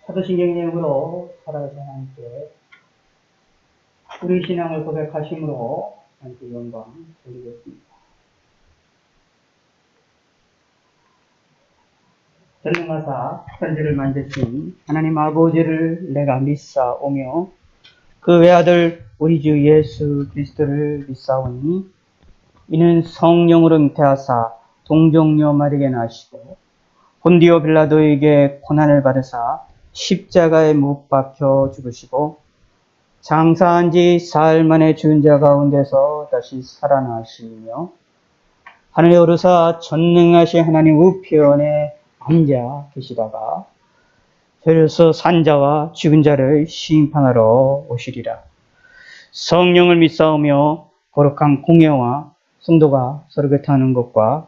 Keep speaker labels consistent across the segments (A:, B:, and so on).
A: 사도신경님으로 살아가신 하나님께 우리 신앙을 고백하심으로 하나님께 영광 돌리겠습니다. 전능하사 천지를 만드신 하나님 아버지를 내가 믿사오며 그 외아들 우리 주 예수 그리스도를 믿사오니 이는 성령으로 잉태하사 동정녀 마리아에게 나시고 본디오 빌라도에게 고난을 받으사 십자가에 못 박혀 죽으시고 장사한 지 사흘 만에 죽은 자 가운데서 다시 살아나시며 하늘에 오르사 전능하신 하나님 우편에 앉아 계시다가 저리로서 산자와 죽은 자를 심판하러 오시리라. 성령을 믿사오며 거룩한 공예와 성도가 서로 곁하는 것과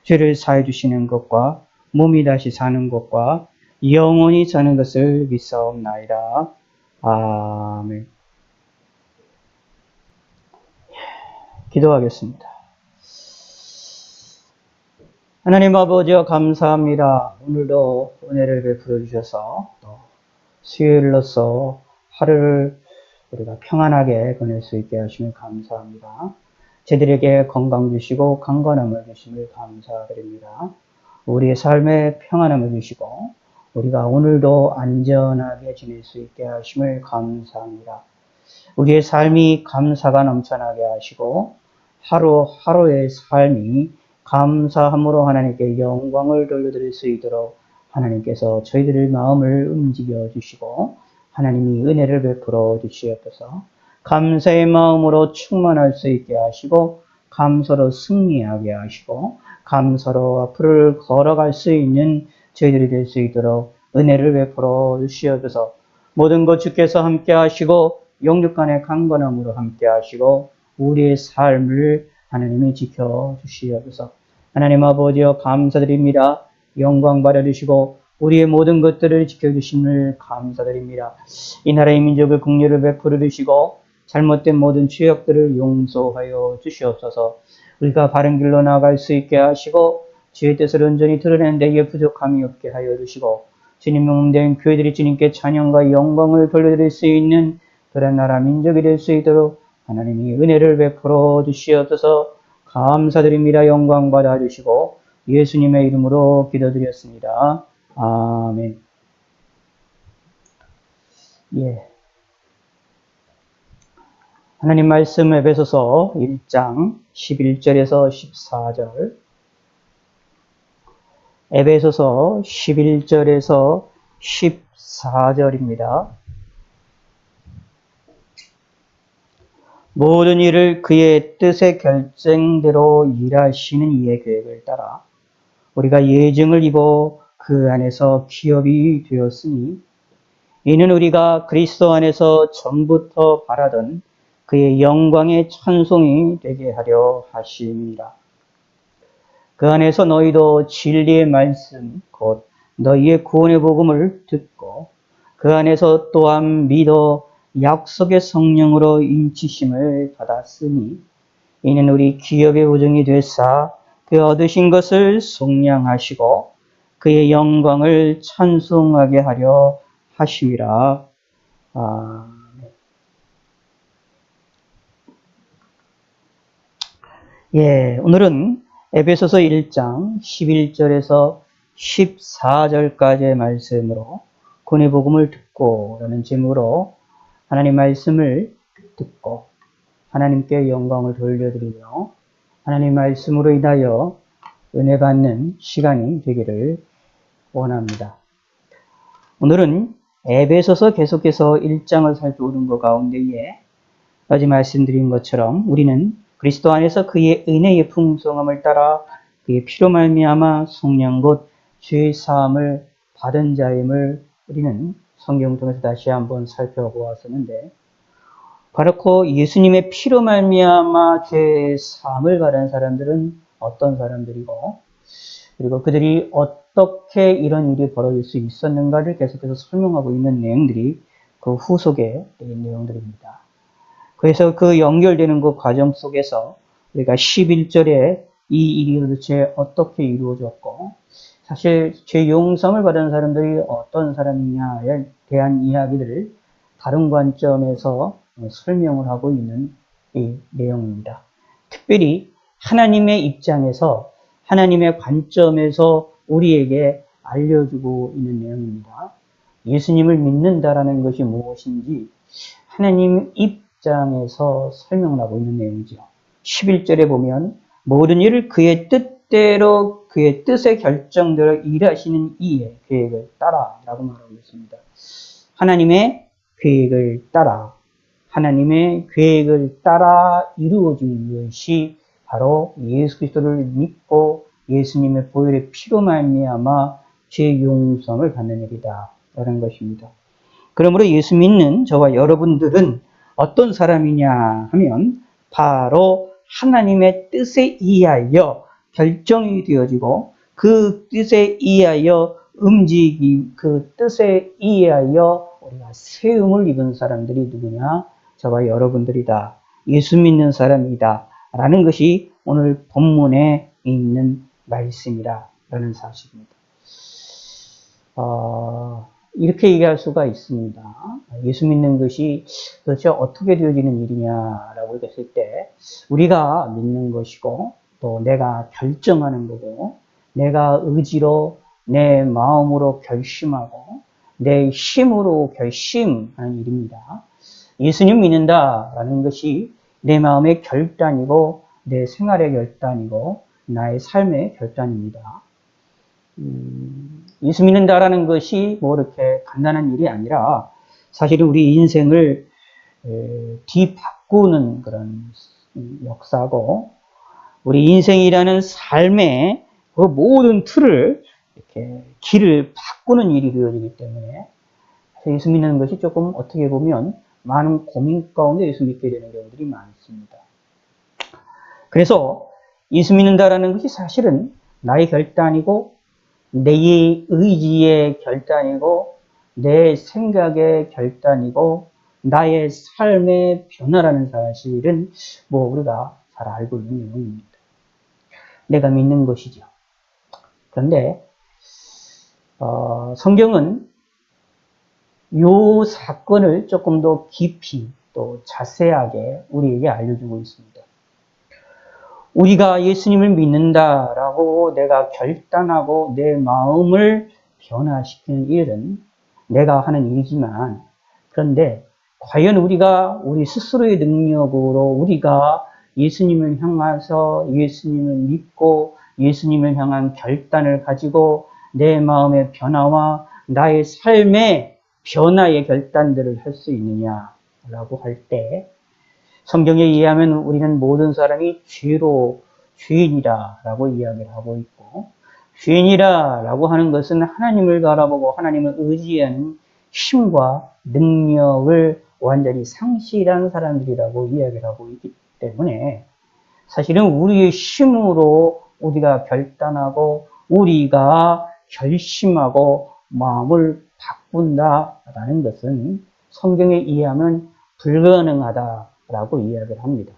A: 죄를 사해 주시는 것과 몸이 다시 사는 것과 영원히 사는 것을 믿사옵나이다. 아멘. 기도하겠습니다. 하나님 아버지여 감사합니다. 오늘도 은혜를 베풀어 주셔서 또 수요일로서 하루를 우리가 평안하게 보낼 수 있게 하시면 감사합니다. 저희들에게 건강 주시고 강건함을 주심을 감사드립니다. 우리의 삶에 평안함을 주시고 우리가 오늘도 안전하게 지낼 수 있게 하심을 감사합니다. 우리의 삶이 감사가 넘쳐나게 하시고 하루하루의 삶이 감사함으로 하나님께 영광을 돌려드릴 수 있도록 하나님께서 저희들의 마음을 움직여 주시고 하나님이 은혜를 베풀어 주시옵소서. 감사의 마음으로 충만할 수 있게 하시고 감사로 승리하게 하시고 감사로 앞으로 걸어갈 수 있는 저희들이 될 수 있도록 은혜를 베풀어 주시옵소서. 모든 것 주께서 함께 하시고 영육간의 강건함으로 함께 하시고 우리의 삶을 하나님이 지켜주시옵소서. 하나님 아버지여 감사드립니다. 영광 받아주시고 우리의 모든 것들을 지켜주심을 감사드립니다. 이 나라의 민족의 긍휼을 베풀어 주시고 잘못된 모든 죄악들을 용서하여 주시옵소서. 우리가 바른 길로 나아갈 수 있게 하시고 주의 뜻을 온전히 드러낸 데에 부족함이 없게 하여 주시고 주님 명된 교회들이 주님께 찬양과 영광을 돌려드릴 수 있는 그런 나라 민족이 될 수 있도록 하나님이 은혜를 베풀어 주시옵소서. 감사드립니다. 영광 받아주시고 예수님의 이름으로 기도드렸습니다. 아멘. 하나님 말씀 에베소서 1장 11절에서 14절 에베소서 11절에서 14절입니다. 모든 일을 그의 뜻의 결정대로 일하시는 이의 계획을 따라 우리가 예증을 입어 그 안에서 기업이 되었으니 이는 우리가 그리스도 안에서 전부터 바라던 그의 영광의 찬송이 되게 하려 하심이라. 그 안에서 너희도 진리의 말씀 곧 너희의 구원의 복음을 듣고 그 안에서 또한 믿어 약속의 성령으로 인치심을 받았으니 이는 우리 기업의 보증이 되사 그 얻으신 것을 속량하시고 그의 영광을 찬송하게 하려 하심이라. 오늘은 에베소서 1장 11절에서 14절까지의 말씀으로 구원의 복음을 듣고 라는 제목으로 하나님 말씀을 듣고 하나님께 영광을 돌려드리며 하나님 말씀으로 인하여 은혜 받는 시간이 되기를 원합니다. 오늘은 에베소서 계속해서 1장을 살펴보는 것 가운데에 어제 말씀드린 것처럼 우리는 그리스도 안에서 그의 은혜의 풍성함을 따라 그의 피로 말미암아 속량 곧 죄 사함을 받은 자임을 우리는 성경 통해서 다시 한번 살펴보았었는데 바로 그 예수님의 피로 말미암아 죄 사함을 받은 사람들은 어떤 사람들이고 그리고 그들이 어떻게 이런 일이 벌어질 수 있었는가를 계속해서 설명하고 있는 내용들이 그 후속에 있는 내용들입니다. 그래서 그 연결되는 그 과정 속에서 우리가 11절에 이 일이 도대체 어떻게 이루어졌고 사실 죄 용서를 받은 사람들이 어떤 사람이냐에 대한 이야기들을 다른 관점에서 설명을 하고 있는 이 내용입니다. 특별히 하나님의 입장에서 하나님의 관점에서 우리에게 알려주고 있는 내용입니다. 예수님을 믿는다라는 것이 무엇인지 하나님 입장에서 설명을 하고 있는 내용이죠. 11절에 보면 모든 일을 그의 뜻대로 그의 뜻의 결정대로 일하시는 이의 계획을 따라 라고 말하고 있습니다. 하나님의 계획을 따라 하나님의 계획을 따라 이루어진 것이 바로 예수 그리스도를 믿고 예수님의 보혈의 피로 말미암아 죄 용서를 받는 일이다 라는 것입니다. 그러므로 예수 믿는 저와 여러분들은 어떤 사람이냐 하면 바로 하나님의 뜻에 의하여 결정이 되어지고 그 뜻에 의하여 그 뜻에 의하여 우리가 세움을 입은 사람들이 누구냐? 저와 여러분들이다. 예수 믿는 사람이다. 라는 것이 오늘 본문에 있는 말씀이다. 라는 사실입니다. 이렇게 얘기할 수가 있습니다. 예수 믿는 것이 도대체 어떻게 되어지는 일이냐라고 했을 때 우리가 믿는 것이고 또 내가 결정하는 거고 내가 의지로 내 마음으로 결심하고 내 힘으로 결심하는 일입니다. 예수님 믿는다라는 것이 내 마음의 결단이고 내 생활의 결단이고 나의 삶의 결단입니다. 예수 믿는다라는 것이 뭐 이렇게 간단한 일이 아니라 사실은 우리 인생을 뒤바꾸는 그런 역사고 우리 인생이라는 삶의 그 모든 틀을 이렇게 길을 바꾸는 일이 되어지기 때문에 예수 믿는 것이 조금 어떻게 보면 많은 고민 가운데 예수 믿게 되는 경우들이 많습니다. 그래서 예수 믿는다라는 것이 사실은 나의 결단이고 내 의지의 결단이고 내 생각의 결단이고 나의 삶의 변화라는 사실은 뭐 우리가 잘 알고 있는 내용입니다. 내가 믿는 것이죠. 그런데 성경은 이 사건을 조금 더 깊이 또 자세하게 우리에게 알려주고 있습니다. 우리가 예수님을 믿는다라고 내가 결단하고 내 마음을 변화시키는 일은 내가 하는 일이지만 그런데 과연 우리가 우리 스스로의 능력으로 우리가 예수님을 향해서 예수님을 믿고 예수님을 향한 결단을 가지고 내 마음의 변화와 나의 삶의 변화의 결단들을 할 수 있느냐라고 할 때 성경에 의하면 우리는 모든 사람이 죄인이라라고 이야기를 하고 있고 죄인이라라고 하는 것은 하나님을 바라보고 하나님을 의지하는 힘과 능력을 완전히 상실한 사람들이라고 이야기를 하고 있기 때문에 사실은 우리의 힘으로 우리가 결단하고 우리가 결심하고 마음을 바꾼다라는 것은 성경에 의하면 불가능하다라고 이야기를 합니다.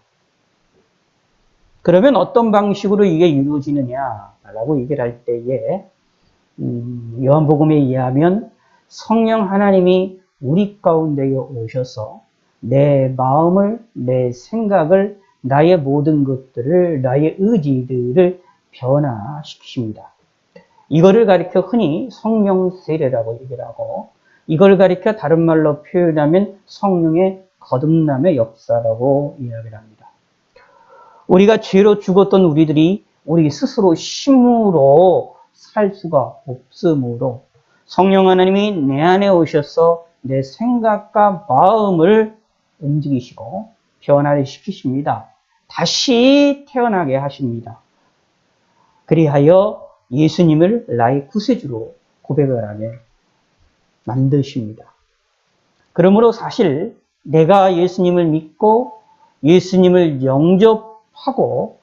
A: 그러면 어떤 방식으로 이게 이루어지느냐라고 얘기를 할 때에 요한복음에 의하면 성령 하나님이 우리 가운데에 오셔서 내 마음을, 내 생각을, 나의 모든 것들을, 나의 의지들을 변화시키십니다. 이거를 가리켜 흔히 성령 세례라고 얘기를 하고 이걸 가리켜 다른 말로 표현하면 성령의 거듭남의 역사라고 이야기를 합니다. 우리가 죄로 죽었던 우리들이 우리 스스로 힘으로 살 수가 없으므로 성령 하나님이 내 안에 오셔서 내 생각과 마음을 움직이시고 변화를 시키십니다. 다시 태어나게 하십니다. 그리하여 예수님을 나의 구세주로 고백을 하게 만드십니다. 그러므로 사실 내가 예수님을 믿고 예수님을 영접하고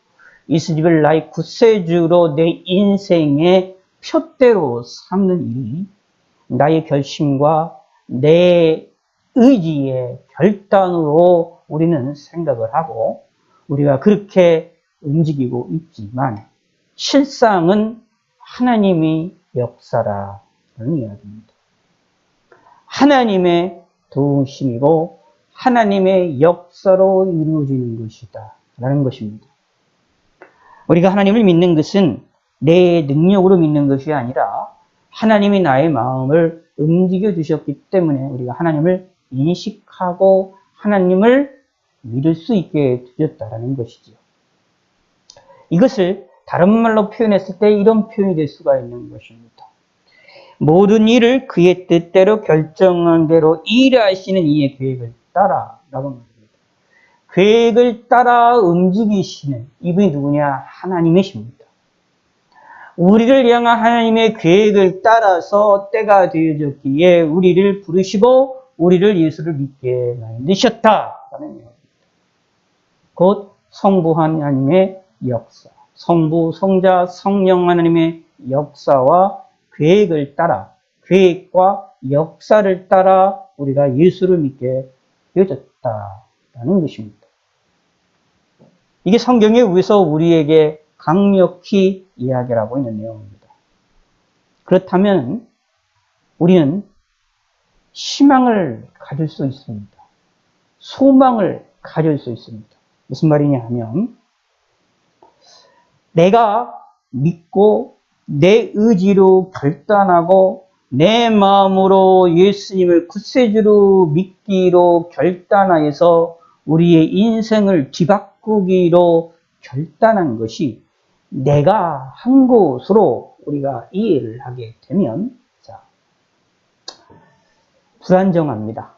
A: 예수님을 나의 구세주로 내 인생의 표대로 삼는 일이 나의 결심과 내 의지의 결단으로 우리는 생각을 하고 우리가 그렇게 움직이고 있지만 실상은 하나님이 역사라는 이야기입니다. 하나님의 도우심이고 하나님의 역사로 이루어지는 것이다 라는 것입니다. 우리가 하나님을 믿는 것은 내 능력으로 믿는 것이 아니라 하나님이 나의 마음을 움직여 주셨기 때문에 우리가 하나님을 인식하고 하나님을 믿을 수 있게 되었다라는 것이지요. 이것을 다른 말로 표현했을 때 이런 표현이 될 수가 있는 것입니다. 모든 일을 그의 뜻대로 결정한 대로 일하시는 이의 계획을 따라 라고 말합니다. 계획을 따라 움직이시는 이분이 누구냐? 하나님이십니다. 우리를 향한 하나님의 계획을 따라서 때가 되어졌기에 우리를 부르시고 우리를 예수를 믿게 만드셨다라는 이야기입니다. 곧 성부 하나님의 역사, 성부, 성자, 성령 하나님의 역사와 계획을 따라, 계획과 역사를 따라 우리가 예수를 믿게 되어졌다라는 것입니다. 이게 성경에 의해서 우리에게 강력히 이야기하고 있는 내용입니다. 그렇다면 우리는 희망을 가질 수 있습니다. 소망을 가질 수 있습니다. 무슨 말이냐 하면 내가 믿고 내 의지로 결단하고 내 마음으로 예수님을 구세주로 믿기로 결단하여서 우리의 인생을 뒤바꾸기로 결단한 것이 내가 한 것으로 우리가 이해를 하게 되면 불안정합니다.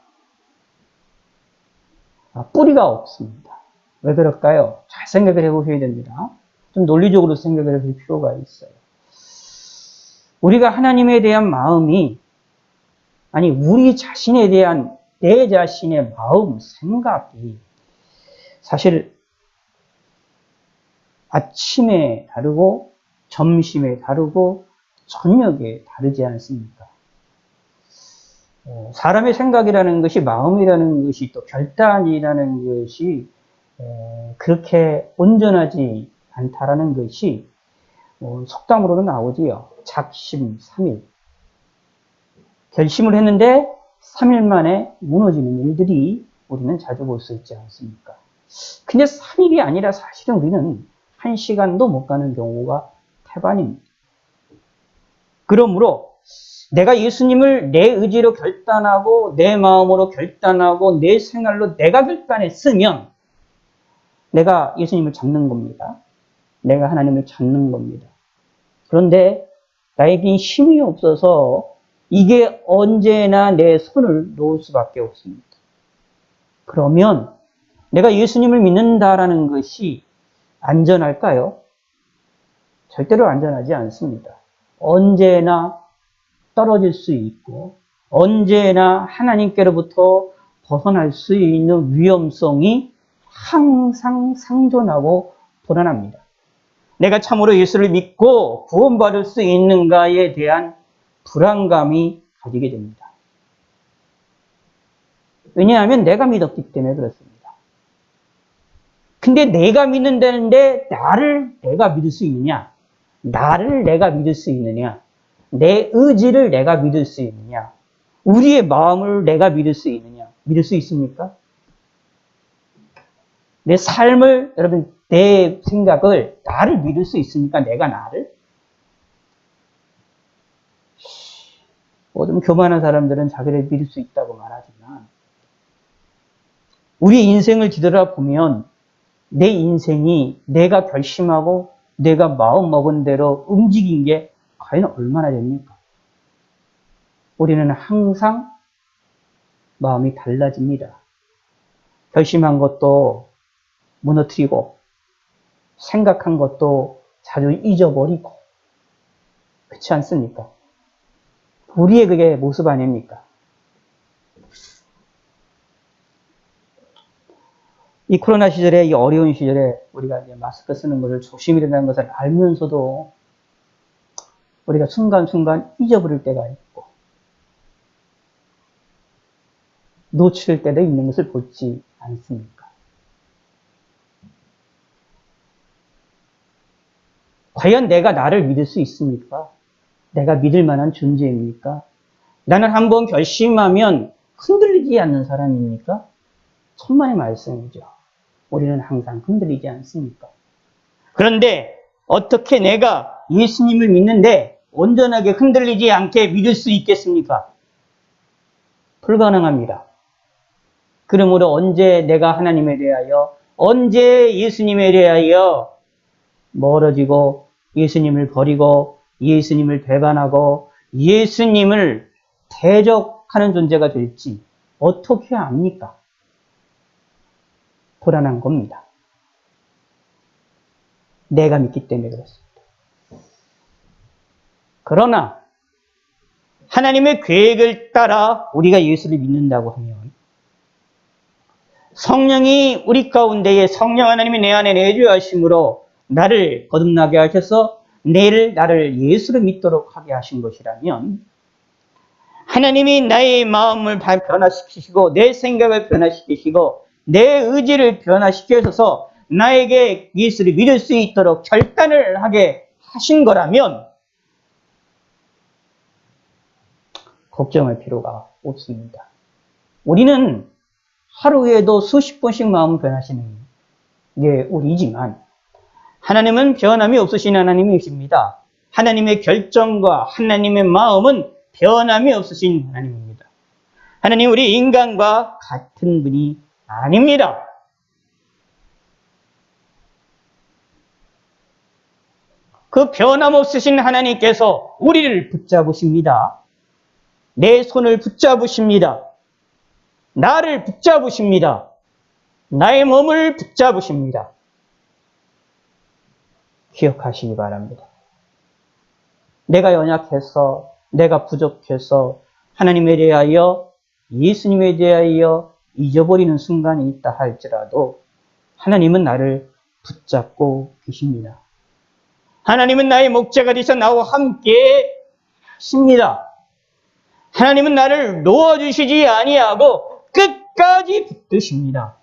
A: 뿌리가 없습니다. 왜 그럴까요? 잘 생각을 해보셔야 됩니다. 좀 논리적으로 생각을 해볼 필요가 있어요. 우리가 하나님에 대한 마음이, 아니 우리 자신에 대한 내 자신의 마음, 생각이 사실 아침에 다르고 점심에 다르고 저녁에 다르지 않습니까? 사람의 생각이라는 것이, 마음이라는 것이, 또 결단이라는 것이 그렇게 온전하지 않다라는 것이 속담으로는 나오지요. 작심삼일. 결심을 했는데 3일 만에 무너지는 일들이 우리는 자주 볼 수 있지 않습니까? 근데 3일이 아니라 사실은 우리는 1시간도 못 가는 경우가 태반입니다. 그러므로 내가 예수님을 내 의지로 결단하고 내 마음으로 결단하고 내 생활로 내가 결단했으면 내가 예수님을 잡는 겁니다. 내가 하나님을 찾는 겁니다. 그런데 나에게 힘이 없어서 이게 언제나 내 손을 놓을 수밖에 없습니다. 그러면 내가 예수님을 믿는다라는 것이 안전할까요? 절대로 안전하지 않습니다. 언제나 떨어질 수 있고 언제나 하나님께로부터 벗어날 수 있는 위험성이 항상 상존하고 불안합니다. 내가 참으로 예수를 믿고 구원받을 수 있는가에 대한 불안감이 가지게 됩니다. 왜냐하면 내가 믿었기 때문에 그렇습니다. 근데 내가 믿는다는데 나를 내가 믿을 수 있느냐? 나를 내가 믿을 수 있느냐? 내 의지를 내가 믿을 수 있느냐? 우리의 마음을 내가 믿을 수 있느냐? 믿을 수 있습니까? 내 삶을, 여러분, 내 생각을, 나를 믿을 수 있습니까? 내가 나를? 좀 교만한 사람들은 자기를 믿을 수 있다고 말하지만 우리 인생을 뒤돌아보면 내 인생이 내가 결심하고 내가 마음 먹은 대로 움직인 게 과연 얼마나 됩니까? 우리는 항상 마음이 달라집니다. 결심한 것도 무너뜨리고 생각한 것도 자주 잊어버리고 그렇지 않습니까? 우리의 그게 모습 아닙니까? 이 코로나 시절에, 이 어려운 시절에 우리가 이제 마스크 쓰는 것을 조심해야 된다는 것을 알면서도 우리가 순간순간 잊어버릴 때가 있고 놓칠 때도 있는 것을 보지 않습니까? 과연 내가 나를 믿을 수 있습니까? 내가 믿을 만한 존재입니까? 나는 한번 결심하면 흔들리지 않는 사람입니까? 천만의 말씀이죠. 우리는 항상 흔들리지 않습니까? 그런데 어떻게 내가 예수님을 믿는데 온전하게 흔들리지 않게 믿을 수 있겠습니까? 불가능합니다. 그러므로 언제 내가 하나님에 대하여, 언제 예수님에 대하여 멀어지고 예수님을 버리고 예수님을 배반하고 예수님을 대적하는 존재가 될지 어떻게 압니까? 불안한 겁니다. 내가 믿기 때문에 그렇습니다. 그러나 하나님의 계획을 따라 우리가 예수를 믿는다고 하면 성령이 우리 가운데에 성령 하나님이 내 안에 내주하심으로 나를 거듭나게 하셔서 나를 예수를 믿도록 하게 하신 것이라면 하나님이 나의 마음을 변화시키시고 내 생각을 변화시키시고 내 의지를 변화시켜서 나에게 예수를 믿을 수 있도록 결단을 하게 하신 거라면 걱정할 필요가 없습니다. 우리는 하루에도 수십 번씩 마음 변하시는 게 우리지만 하나님은 변함이 없으신 하나님이십니다. 하나님의 결정과 하나님의 마음은 변함이 없으신 하나님입니다. 하나님 우리 인간과 같은 분이 아닙니다. 그 변함없으신 하나님께서 우리를 붙잡으십니다. 내 손을 붙잡으십니다. 나를 붙잡으십니다. 나의 몸을 붙잡으십니다. 기억하시기 바랍니다. 내가 연약해서, 내가 부족해서 하나님에 대하여, 예수님에 대하여 잊어버리는 순간이 있다 할지라도 하나님은 나를 붙잡고 계십니다. 하나님은 나의 목자가 되셔 나와 함께 하십니다. 하나님은 나를 놓아주시지 아니하고 끝까지 붙드십니다.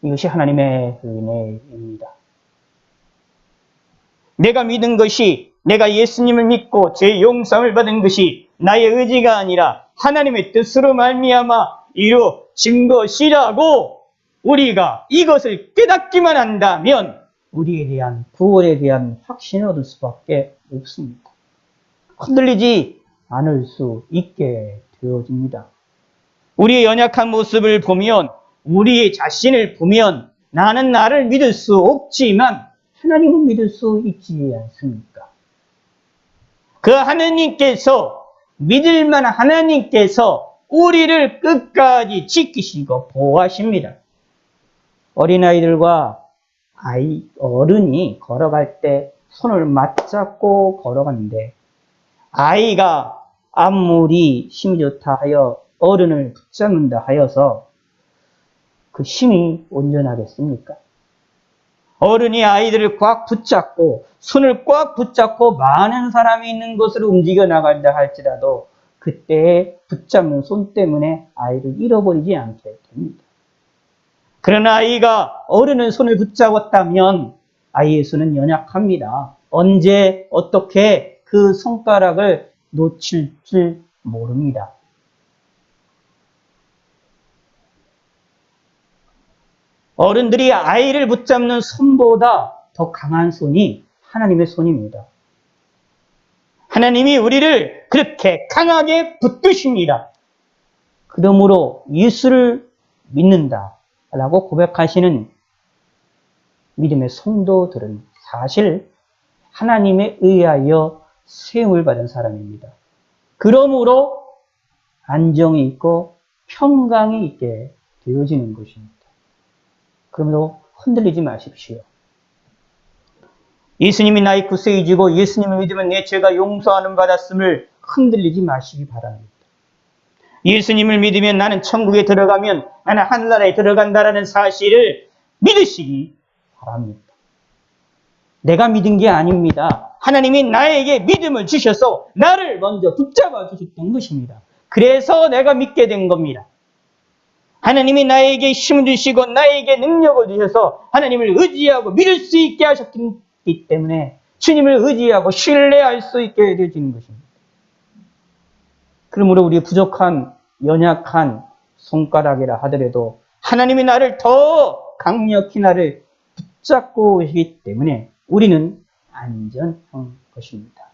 A: 이것이 하나님의 은혜입니다. 내가 믿은 것이, 내가 예수님을 믿고 제 용서를 받은 것이 나의 의지가 아니라 하나님의 뜻으로 말미암아 이루어진 것이라고 우리가 이것을 깨닫기만 한다면 우리에 대한 구원에 대한 확신을 얻을 수밖에 없습니다. 흔들리지 않을 수 있게 되어집니다. 우리의 연약한 모습을 보면, 우리의 자신을 보면 나는 나를 믿을 수 없지만 하나님은 믿을 수 있지 않습니까? 그 하나님께서, 믿을 만한 하나님께서 우리를 끝까지 지키시고 보호하십니다. 어린아이들과 어른이 걸어갈 때 손을 맞잡고 걸어가는데 아이가 아무리 힘이 좋다 하여 어른을 붙잡는다 하여서 그 힘이 온전하겠습니까? 어른이 아이들을 꽉 붙잡고 손을 꽉 붙잡고 많은 사람이 있는 곳으로 움직여 나간다 할지라도 그때 붙잡는 손 때문에 아이를 잃어버리지 않게 됩니다. 그러나 아이가 어른의 손을 붙잡았다면 아이의 손은 연약합니다. 언제 어떻게 그 손가락을 놓칠 줄 모릅니다. 어른들이 아이를 붙잡는 손보다 더 강한 손이 하나님의 손입니다. 하나님이 우리를 그렇게 강하게 붙드십니다. 그러므로 예수를 믿는다라고 고백하시는 믿음의 성도들은 사실 하나님에 의하여 세움을 받은 사람입니다. 그러므로 안정이 있고 평강이 있게 되어지는 것입니다. 그러므로 흔들리지 마십시오. 예수님이 나의 구세이지고 예수님을 믿으면 내 죄가 용서하는 받았음을 흔들리지 마시기 바랍니다. 예수님을 믿으면 나는 천국에 들어가면 나는 하늘나라에 들어간다라는 사실을 믿으시기 바랍니다. 내가 믿은 게 아닙니다. 하나님이 나에게 믿음을 주셔서 나를 먼저 붙잡아 주셨던 것입니다. 그래서 내가 믿게 된 겁니다. 하나님이 나에게 힘을 주시고 나에게 능력을 주셔서 하나님을 의지하고 믿을 수 있게 하셨기 때문에 주님을 의지하고 신뢰할 수 있게 되어지는 것입니다. 그러므로 우리 부족한 연약한 손가락이라 하더라도 하나님이 나를 더 강력히 나를 붙잡고 오시기 때문에 우리는 안전한 것입니다.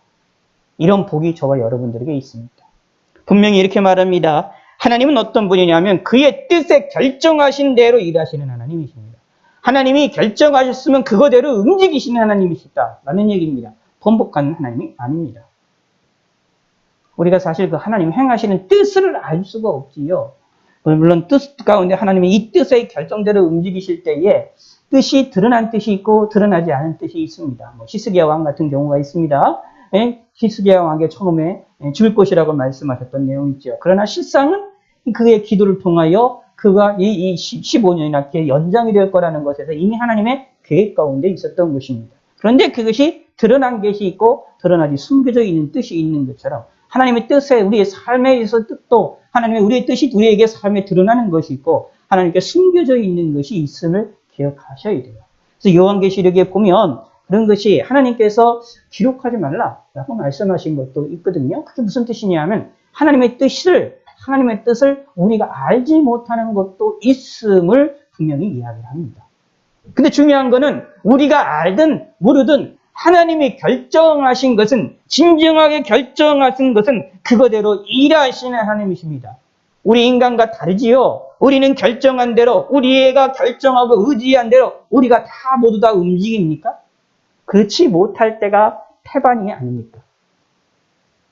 A: 이런 복이 저와 여러분들에게 있습니다. 분명히 이렇게 말합니다. 하나님은 어떤 분이냐면 그의 뜻에 결정하신 대로 일하시는 하나님이십니다. 하나님이 결정하셨으면 그거대로 움직이시는 하나님이시다라는 얘기입니다. 번복하는 하나님이 아닙니다. 우리가 사실 그 하나님 행하시는 뜻을 알 수가 없지요. 물론 뜻 가운데 하나님이 이 뜻의 결정대로 움직이실 때에 뜻이 드러난 뜻이 있고 드러나지 않은 뜻이 있습니다. 히스기야 왕 같은 경우가 있습니다. 히스기야 왕에게 처음에 죽을 것이라고 말씀하셨던 내용이 있죠. 그러나 실상은 그의 기도를 통하여 그가 이 15년이나 연장이 될 거라는 것에서 이미 하나님의 계획 가운데 있었던 것입니다. 그런데 그것이 드러난 것이 있고 드러나지 숨겨져 있는 뜻이 있는 것처럼 하나님의 뜻에 우리의 삶에 있어서 뜻도 하나님의 우리의 뜻이 우리에게 삶에 드러나는 것이 있고 하나님께 숨겨져 있는 것이 있음을 기억하셔야 돼요. 그래서 요한계시록에 보면 그런 것이 하나님께서 기록하지 말라라고 말씀하신 것도 있거든요. 그게 무슨 뜻이냐면 하나님의 뜻을 우리가 알지 못하는 것도 있음을 분명히 이야기를 합니다. 근데 중요한 거는 우리가 알든 모르든 하나님이 결정하신 것은 진정하게 결정하신 것은 그거대로 일하시는 하나님이십니다. 우리 인간과 다르지요. 우리는 결정한 대로 우리가 결정하고 의지한 대로 우리가 다 모두 다 움직입니까? 그렇지 못할 때가 태반이 아닙니까?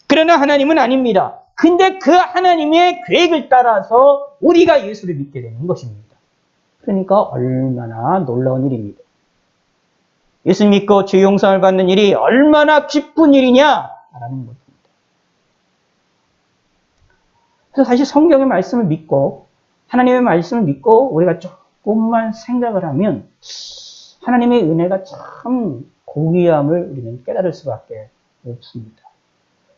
A: 그러나 하나님은 아닙니다. 근데 그 하나님의 계획을 따라서 우리가 예수를 믿게 되는 것입니다. 그러니까 얼마나 놀라운 일입니다. 예수 믿고 죄 용서를 받는 일이 얼마나 기쁜 일이냐라는 것입니다. 그래서 사실 성경의 말씀을 믿고 하나님의 말씀을 믿고 우리가 조금만 생각을 하면 하나님의 은혜가 참 고귀함을 우리는 깨달을 수밖에 없습니다.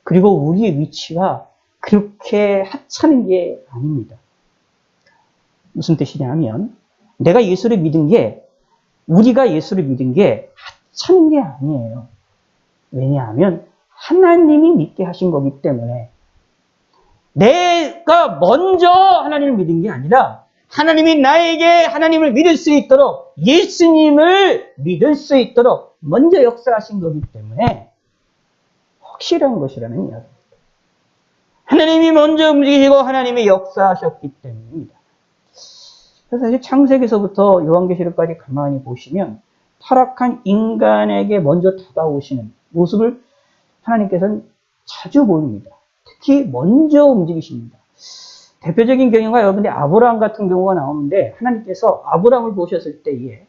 A: 그리고 우리의 위치가 그렇게 하찮은 게 아닙니다. 무슨 뜻이냐면 내가 예수를 믿은 게 우리가 예수를 믿은 게 하찮은 게 아니에요. 왜냐하면 하나님이 믿게 하신 거기 때문에 내가 먼저 하나님을 믿은 게 아니라 하나님이 나에게 하나님을 믿을 수 있도록 예수님을 믿을 수 있도록 먼저 역사하신 거기 때문에 확실한 것이라는 이야기입니다. 하나님이 먼저 움직이시고 하나님이 역사하셨기 때문입니다. 그래서 사실 창세기서부터 요한계시록까지 가만히 보시면 타락한 인간에게 먼저 다가오시는 모습을 하나님께서는 자주 보입니다. 특히 먼저 움직이십니다. 대표적인 경우가 여러분들 아브라함 같은 경우가 나오는데 하나님께서 아브라함을 보셨을 때에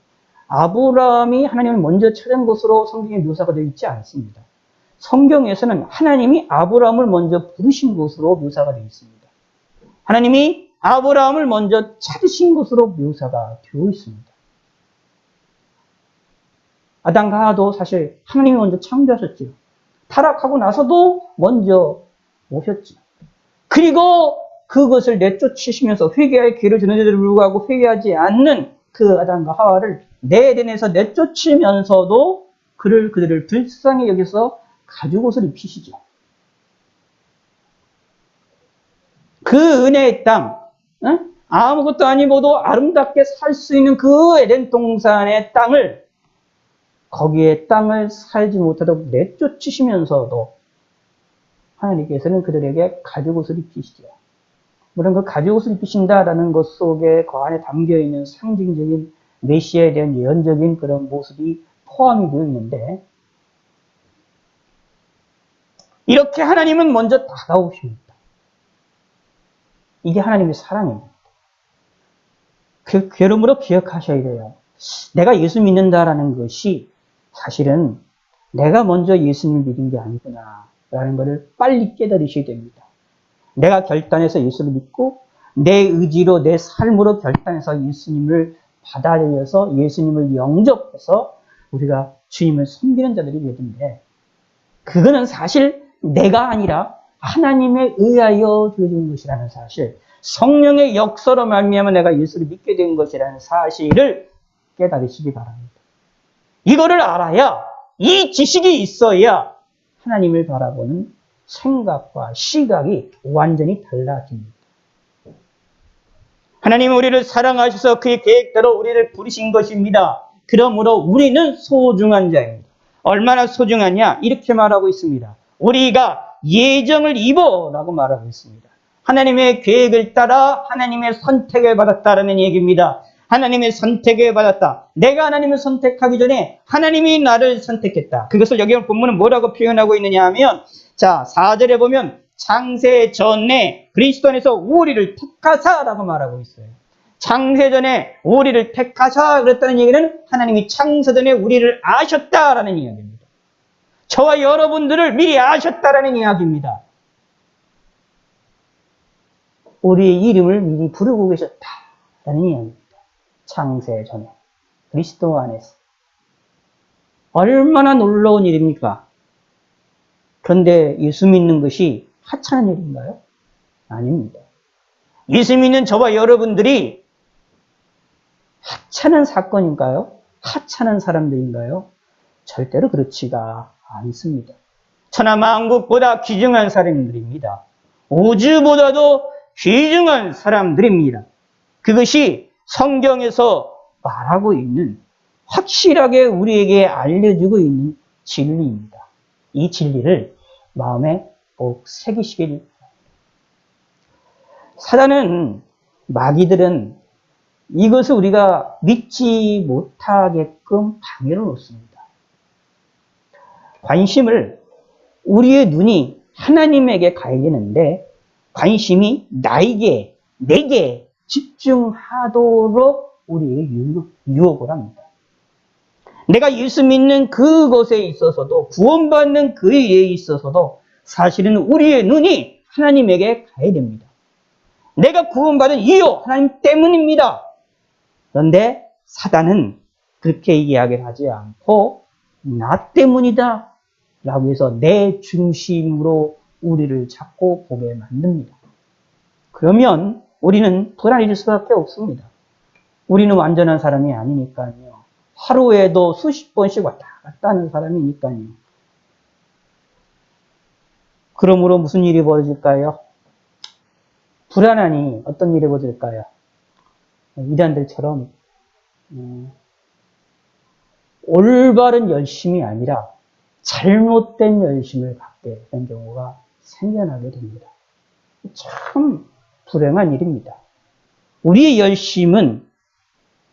A: 아브라함이 하나님을 먼저 찾은 것으로 성경에 묘사가 되어 있지 않습니다. 성경에서는 하나님이 아브라함을 먼저 부르신 것으로 묘사가 되어 있습니다. 하나님이 아브라함을 먼저 찾으신 것으로 묘사가 되어 있습니다. 아담과 하와도 사실 하나님이 먼저 창조하셨죠. 타락하고 나서도 먼저 오셨죠. 그리고 그것을 내쫓으시면서 회개할 기회를 주는데도 불구하고 회개하지 않는 그 아담과 하와를 내 에덴에서 내쫓으면서도 그들을 불쌍히 여기서 가죽옷을 입히시죠. 그 은혜의 땅, 아무것도 아니고도 아름답게 살 수 있는 그 에덴 동산의 땅을 거기에 땅을 살지 못하도록 내쫓으시면서도 하나님께서는 그들에게 가죽옷을 입히시죠. 물론 그 가죽옷을 입히신다라는 것 속에 그 안에 담겨있는 상징적인 메시아에 대한 예언적인 그런 모습이 포함이 되어 있는데 이렇게 하나님은 먼저 다가오십니다. 이게 하나님의 사랑입니다. 그러므로 기억하셔야 돼요. 내가 예수 믿는다라는 것이 사실은 내가 먼저 예수님을 믿은 게 아니구나 라는 것을 빨리 깨달으셔야 됩니다. 내가 결단해서 예수를 믿고 내 의지로 내 삶으로 결단해서 예수님을 받아들여서 예수님을 영접해서 우리가 주님을 섬기는 자들이 되는데 그거는 사실 내가 아니라 하나님에 의하여 주어진 것이라는 사실, 성령의 역사로 말미암아 내가 예수를 믿게 된 것이라는 사실을 깨달으시기 바랍니다. 이거를 알아야 이 지식이 있어야 하나님을 바라보는 생각과 시각이 완전히 달라집니다. 하나님은 우리를 사랑하셔서 그의 계획대로 우리를 부르신 것입니다. 그러므로 우리는 소중한 자입니다. 얼마나 소중하냐? 이렇게 말하고 있습니다. 우리가 예정을 입어 라고 말하고 있습니다. 하나님의 계획을 따라 하나님의 선택을 받았다라는 얘기입니다. 하나님의 선택을 받았다. 내가 하나님을 선택하기 전에 하나님이 나를 선택했다. 그것을 여기 본문은 뭐라고 표현하고 있느냐 하면, 자, 4절에 보면 창세 전에 그리스도 안에서 우리를 택하사라고 말하고 있어요. 창세 전에 우리를 택하사 그랬다는 얘기는 하나님이 창세 전에 우리를 아셨다라는 이야기입니다. 저와 여러분들을 미리 아셨다라는 이야기입니다. 우리의 이름을 미리 부르고 계셨다라는 이야기입니다. 창세 전에 그리스도 안에서. 얼마나 놀라운 일입니까? 그런데 예수 믿는 것이 하찮은 일인가요? 아닙니다. 예수 믿는 저와 여러분들이 하찮은 사건인가요? 하찮은 사람들인가요? 절대로 그렇지가 않습니다. 천하만국보다 귀중한 사람들입니다. 우주보다도 귀중한 사람들입니다. 그것이 성경에서 말하고 있는, 확실하게 우리에게 알려주고 있는 진리입니다. 이 진리를 마음에 꼭 새기시길 바랍니다. 사단은, 마귀들은 이것을 우리가 믿지 못하게끔 방해를 놓습니다. 관심을, 우리의 눈이 하나님에게 가야 되는데 관심이 나에게, 내게 집중하도록 우리에게 유혹을 합니다. 내가 예수 믿는 그것에 있어서도, 구원받는 그 일에 있어서도 사실은 우리의 눈이 하나님에게 가야 됩니다. 내가 구원받은 이유 하나님 때문입니다. 그런데 사단은 그렇게 이야기를 하지 않고 나 때문이다 라고 해서 내 중심으로 우리를 자꾸 보게 만듭니다. 그러면 우리는 불안해질 수밖에 없습니다. 우리는 완전한 사람이 아니니까요. 하루에도 수십 번씩 왔다 갔다 하는 사람이니까요. 그러므로 무슨 일이 벌어질까요? 불안하니 어떤 일이 벌어질까요? 이단들처럼 올바른 열심이 아니라 잘못된 열심을 갖게 된 경우가 생겨나게 됩니다. 참 불행한 일입니다. 우리의 열심은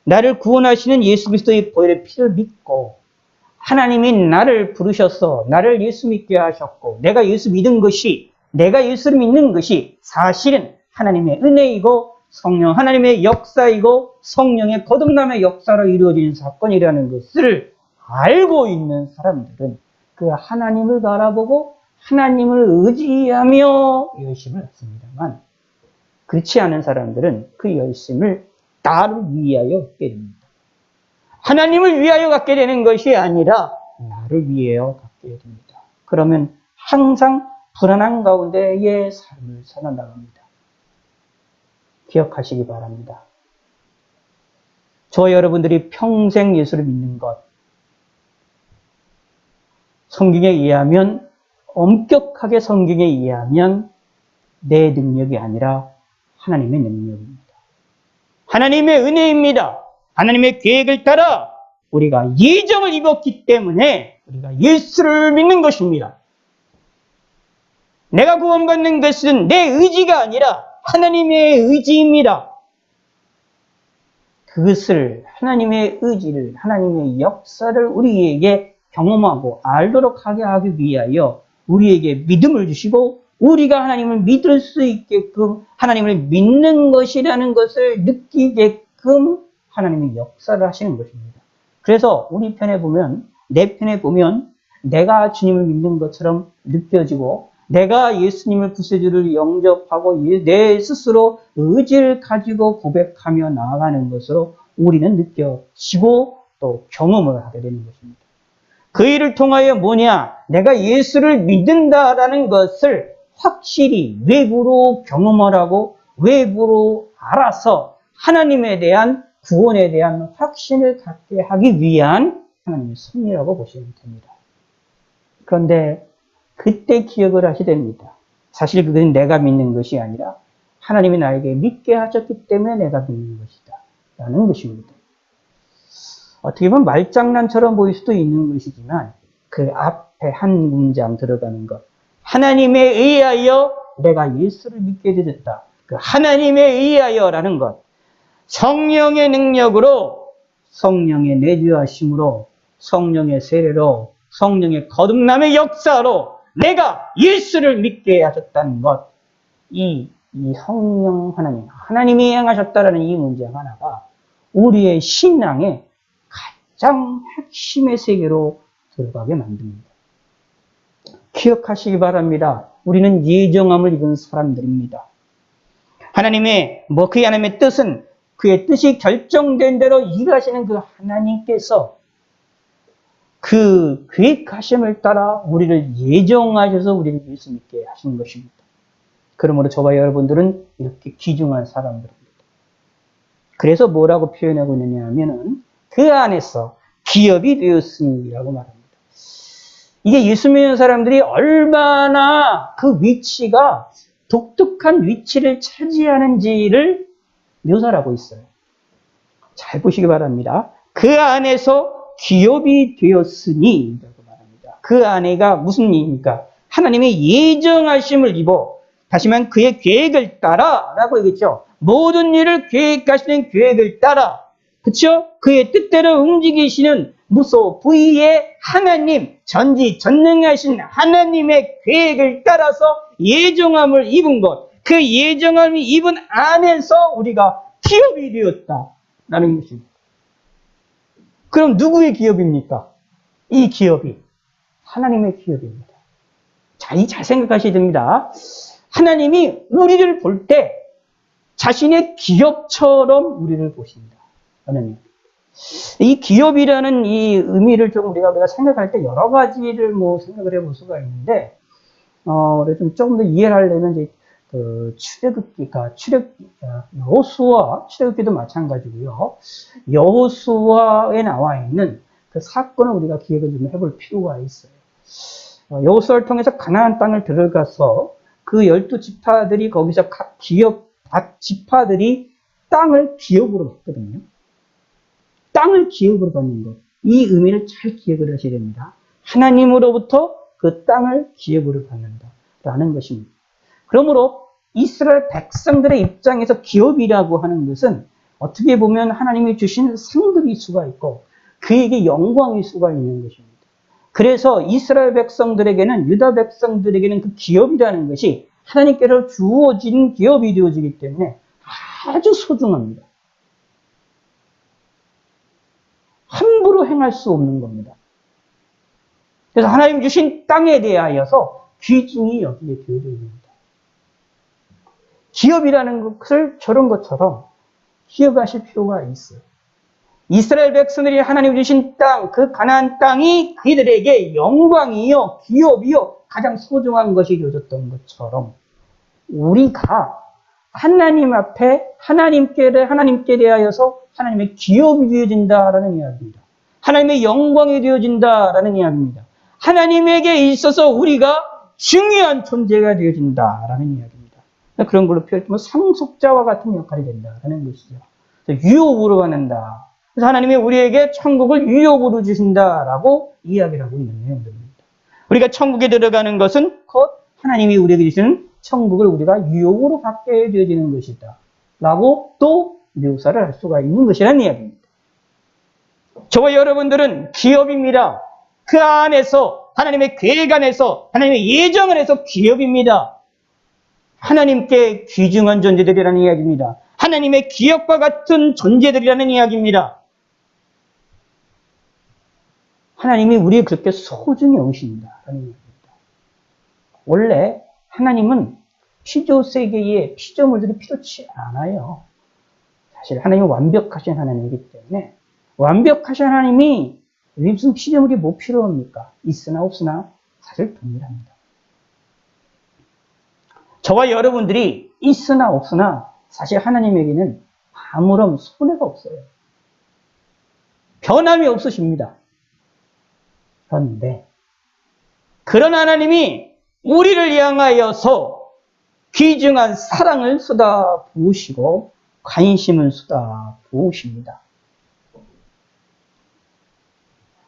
A: 나를 구원하시는 예수 그리스도의 보혈의 피를 믿고 하나님이 나를 부르셔서 나를 예수 믿게 하셨고 내가 예수 믿은 것이, 내가 예수를 믿는 것이 사실은 하나님의 은혜이고 성령 하나님의 역사이고 성령의 거듭남의 역사로 이루어지는 사건이라는 것을 알고 있는 사람들은 그 하나님을 바라보고 하나님을 의지하며 열심을 했습니다만, 그렇지 않은 사람들은 그 열심을 나를 위하여 갖게 됩니다. 하나님을 위하여 갖게 되는 것이 아니라 나를 위하여 갖게 됩니다. 그러면 항상 불안한 가운데의 삶을 살아나갑니다. 기억하시기 바랍니다. 저와 여러분들이 평생 예수를 믿는 것, 성경에 의하면, 엄격하게 성경에 의하면 내 능력이 아니라 하나님의 능력입니다. 하나님의 은혜입니다. 하나님의 계획을 따라 우리가 예정을 입었기 때문에 우리가 예수를 믿는 것입니다. 내가 구원받는 것은 내 의지가 아니라 하나님의 의지입니다. 그것을, 하나님의 의지를, 하나님의 역사를 우리에게 경험하고 알도록 하게 하기 위하여 우리에게 믿음을 주시고 우리가 하나님을 믿을 수 있게끔 하나님을 믿는 것이라는 것을 느끼게끔 하나님의 역사를 하시는 것입니다. 그래서 우리 편에 보면, 내 편에 보면 내가 주님을 믿는 것처럼 느껴지고 내가 예수님을 구세주를 영접하고 내 스스로 의지를 가지고 고백하며 나아가는 것으로 우리는 느껴지고 또 경험을 하게 되는 것입니다. 그 일을 통하여 뭐냐? 내가 예수를 믿는다라는 것을 확실히 외부로 경험을 하고 외부로 알아서 하나님에 대한 구원에 대한 확신을 갖게 하기 위한 하나님의 섭리라고 보시면 됩니다. 그런데 그때 기억을 하셔야 됩니다. 사실 그것은 내가 믿는 것이 아니라 하나님이 나에게 믿게 하셨기 때문에 내가 믿는 것이다 라는 것입니다. 어떻게 보면 말장난처럼 보일 수도 있는 것이지만 그 앞에 한 문장 들어가는 것, 하나님에 의하여 내가 예수를 믿게 되었다. 그 하나님에 의하여라는 것, 성령의 능력으로, 성령의 내주하심으로, 성령의 세례로, 성령의 거듭남의 역사로 내가 예수를 믿게 하셨다는 것, 이 성령 하나님이 행하셨다라는 이 문장 하나가 우리의 신앙의 가장 핵심의 세계로 들어가게 만듭니다. 기억하시기 바랍니다. 우리는 예정함을 입은 사람들입니다. 그 하나님의 뜻은 그의 뜻이 결정된 대로 일하시는 그 하나님께서 그 계획하심을 따라 우리를 예정하셔서 우리를 예수 믿게 하시는 것입니다. 그러므로 저와 여러분들은 이렇게 귀중한 사람들입니다. 그래서 뭐라고 표현하고 있느냐 하면은 그 안에서 기업이 되었으니라고 말합니다. 이게 예수 믿는 사람들이 얼마나 그 위치가 독특한 위치를 차지하는지를 묘사하고 있어요. 잘 보시기 바랍니다. 그 안에서 기업이 되었으니 라고 말합니다. 그 안에가 무슨 일입니까? 하나님의 예정하심을 입어, 다시 말하면 그의 계획을 따라 라고 얘기했죠. 모든 일을 계획하시는 계획을 따라, 그렇죠? 그의 뜻대로 움직이시는 무소 부위의 하나님, 전지전능하신 하나님의 계획을 따라서 예정함을 입은 것, 그 예정함을 입은 안에서 우리가 기업이 되었다라는 것입니다. 그럼 누구의 기업입니까? 이 기업이 하나님의 기업입니다. 잘 생각하셔야 됩니다. 하나님이 우리를 볼 때 자신의 기업처럼 우리를 보신다. 하나님. 이 기업이라는 이 의미를 좀 우리가 생각할 때 여러 가지를 생각을 해볼 수가 있는데, 조금 더 이해를 하려면 이제 여호수아 출애굽기도 마찬가지고요. 여호수아에 나와 있는 그 사건을 우리가 기억을 좀 해볼 필요가 있어요. 여호수아를 통해서 가나안 땅을 들어가서 그 12지파들이 거기서 각 지파들이 땅을 기업으로 받거든요. 땅을 기업으로 받는 것. 이 의미를 잘 기억을 하셔야 됩니다. 하나님으로부터 그 땅을 기업으로 받는다라는 것입니다. 그러므로 이스라엘 백성들의 입장에서 기업이라고 하는 것은 어떻게 보면 하나님이 주신 상급일 수가 있고 그에게 영광일 수가 있는 것입니다. 그래서 이스라엘 백성들에게는, 유다 백성들에게는 그 기업이라는 것이 하나님께로 주어진 기업이 되어지기 때문에 아주 소중합니다. 함부로 행할 수 없는 겁니다. 그래서 하나님 주신 땅에 대하여서 귀중히 여기게 되어져 있습니다. 기업이라는 것을 저런 것처럼 기억하실 필요가 있어요. 이스라엘 백성들이 하나님 주신 땅, 그 가나안 땅이 그들에게 영광이요, 기업이요, 가장 소중한 것이 되어졌던 것처럼 우리가 하나님 앞에 하나님께 대하여서 하나님의 기업이 되어진다라는 이야기입니다. 하나님의 영광이 되어진다라는 이야기입니다. 하나님에게 있어서 우리가 중요한 존재가 되어진다라는 이야기입니다. 그런 걸로 표현하면 상속자와 같은 역할이 된다라는 것이죠. 유업으로 받는다. 그래서 하나님이 우리에게 천국을 유업으로 주신다라고 이야기를 하고 있는 내용들입니다. 우리가 천국에 들어가는 것은 곧 하나님이 우리에게 주시는 천국을 우리가 유업으로 받게 되어지는 것이다. 라고 또 묘사를 할 수가 있는 것이라는 이야기입니다. 저와 여러분들은 기업입니다. 그 안에서, 하나님의 계획 안에서, 하나님의 예정 안에서 기업입니다. 하나님께 귀중한 존재들이라는 이야기입니다. 하나님의 기업과 같은 존재들이라는 이야기입니다. 하나님이 우리를 그렇게 소중히 여기신다라는 이야기입니다. 원래 하나님은 피조세계에 피조물들이 필요치 않아요. 사실 하나님은 완벽하신 하나님이기 때문에 완벽하신 하나님이 무슨 피조물이 뭐 필요합니까? 있으나 없으나 사실 동일합니다. 저와 여러분들이 있으나 없으나 사실 하나님에게는 아무런 손해가 없어요. 변함이 없으십니다. 그런데 그런 하나님이 우리를 향하여서 귀중한 사랑을 쏟아 부으시고 관심을 쏟아 부으십니다.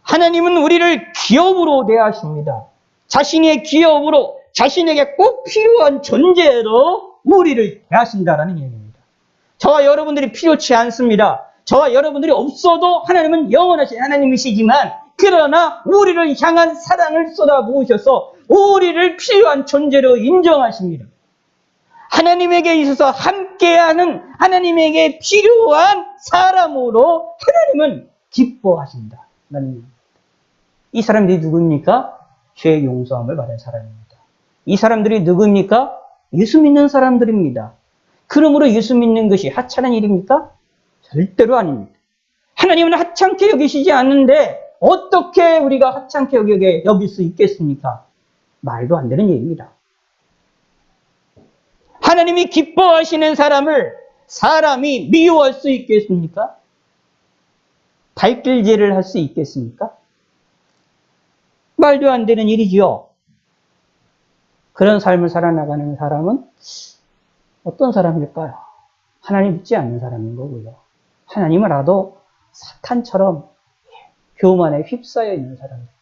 A: 하나님은 우리를 기업으로 대하십니다. 자신의 기업으로 자신에게 꼭 필요한 존재로 우리를 대하신다라는 얘기입니다. 저와 여러분들이 필요치 않습니다. 저와 여러분들이 없어도 하나님은 영원하신 하나님이시지만 그러나 우리를 향한 사랑을 쏟아부으셔서 우리를 필요한 존재로 인정하십니다. 하나님에게 있어서 함께하는 하나님에게 필요한 사람으로 하나님은 기뻐하신다. 이 사람들이 누구입니까? 죄 용서함을 받은 사람입니다. 이 사람들이 누구입니까? 예수 믿는 사람들입니다. 그러므로 예수 믿는 것이 하찮은 일입니까? 절대로 아닙니다. 하나님은 하찮게 여기시지 않는데 어떻게 우리가 하찮게 여길 수 있겠습니까? 말도 안 되는 얘기입니다. 하나님이 기뻐하시는 사람을 사람이 미워할 수 있겠습니까? 발길질을 할 수 있겠습니까? 말도 안 되는 일이지요. 그런 삶을 살아나가는 사람은 어떤 사람일까요? 하나님 믿지 않는 사람인 거고요. 하나님을 알아도 사탄처럼 교만에 휩싸여 있는 사람입니다.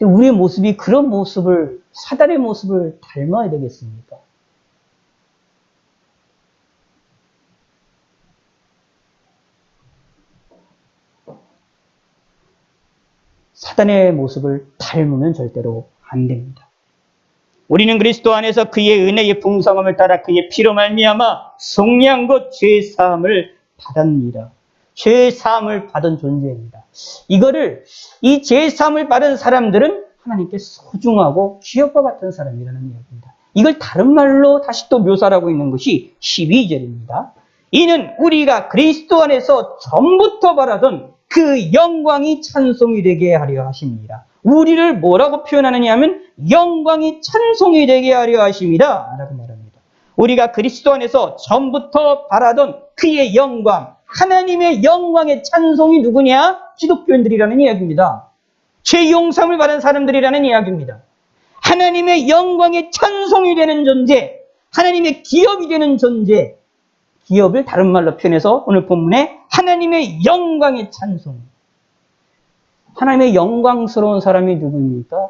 A: 우리의 모습이 그런 모습을, 사단의 모습을 닮아야 되겠습니까? 사단의 모습을 닮으면 절대로 안 됩니다. 우리는 그리스도 안에서 그의 은혜의 풍성함을 따라 그의 피로 말미암아 속량곧 죄 사함을 받았느니라. 죄 사함을 받은 존재입니다. 이 죄 사함을 받은 사람들은 하나님께 소중하고 귀엽과 같은 사람이라는 이야기입니다. 이걸 다른 말로 다시 또 묘사하고 있는 것이 12절입니다. 이는 우리가 그리스도 안에서 전부터 바라던 그 영광이 찬송이 되게 하려 하십니다. 우리를 뭐라고 표현하느냐 하면 영광이 찬송이 되게 하려 하십니다. 라고 말합니다. 우리가 그리스도 안에서 전부터 바라던 그의 영광, 하나님의 영광의 찬송이 누구냐? 기독교인들이라는 이야기입니다. 죄 용서함을 받은 사람들이라는 이야기입니다. 하나님의 영광의 찬송이 되는 존재, 하나님의 기업이 되는 존재, 기업을 다른 말로 표현해서 오늘 본문에 하나님의 영광의 찬송. 하나님의 영광스러운 사람이 누구입니까?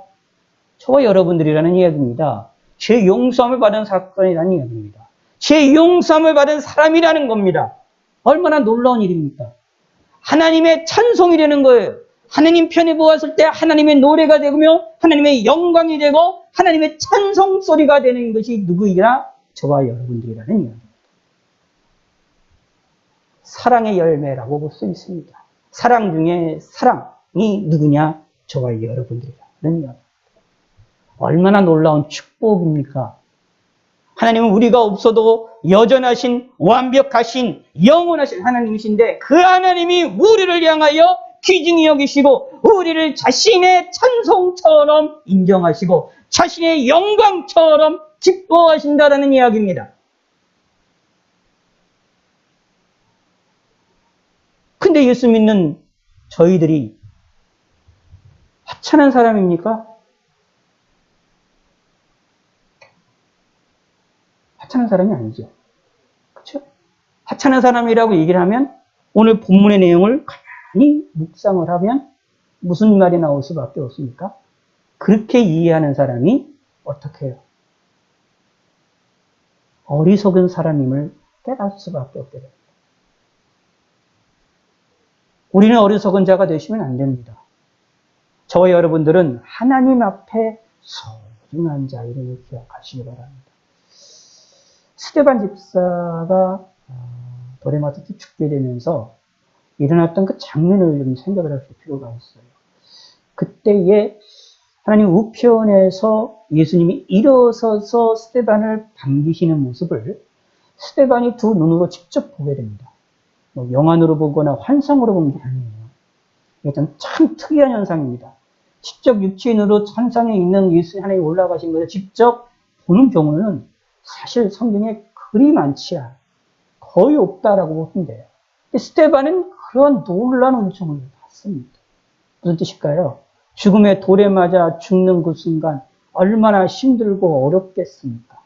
A: 저와 여러분들이라는 이야기입니다. 죄 용서함을 받은 사건이라는 이야기입니다. 죄 용서함을 받은 사람이라는 겁니다. 얼마나 놀라운 일입니까? 하나님의 찬송이 되는 거예요. 하나님 편에 보았을 때 하나님의 노래가 되며 하나님의 영광이 되고 하나님의 찬송 소리가 되는 것이 누구이나 저와 여러분들이라는 이야기입니다. 사랑의 열매라고 볼 수 있습니다. 사랑 중에 사랑이 누구냐? 저와 여러분들이라는 이야기입니다. 얼마나 놀라운 축복입니까? 하나님은 우리가 없어도 여전하신 완벽하신 영원하신 하나님이신데 그 하나님이 우리를 향하여 귀중히 여기시고 우리를 자신의 찬송처럼 인정하시고 자신의 영광처럼 기뻐하신다라는 이야기입니다. 근데 예수 믿는 저희들이 하찮은 사람입니까? 하찮은 사람이 아니죠. 그렇죠? 하찮은 사람이라고 얘기를 하면 오늘 본문의 내용을 가만히 묵상을 하면 무슨 말이 나올 수밖에 없습니까? 그렇게 이해하는 사람이 어떻게 해요? 어리석은 사람임을 깨달을 수밖에 없게 됩니다. 우리는 어리석은 자가 되시면 안 됩니다. 저와 여러분들은 하나님 앞에 소중한 자임을 기억하시기 바랍니다. 스데반 집사가 도레마트에 죽게 되면서 일어났던 그 장면을 좀 생각을 할 필요가 있어요. 그때에 하나님 우편에서 예수님이 일어서서 스데반을 반기시는 모습을 스데반이 두 눈으로 직접 보게 됩니다. 뭐 영안으로 보거나 환상으로 본 게 아니에요. 이건 참 특이한 현상입니다. 직접 육신으로 천상에 있는 예수 하나님이 올라가신 것을 직접 보는 경우는 사실 성경에 그리 많지 않아요. 거의 없다라고 보면 돼요. 스데반은 그런 놀라운 은총을 받습니다. 무슨 뜻일까요? 죽음의 돌에 맞아 죽는 그 순간 얼마나 힘들고 어렵겠습니까?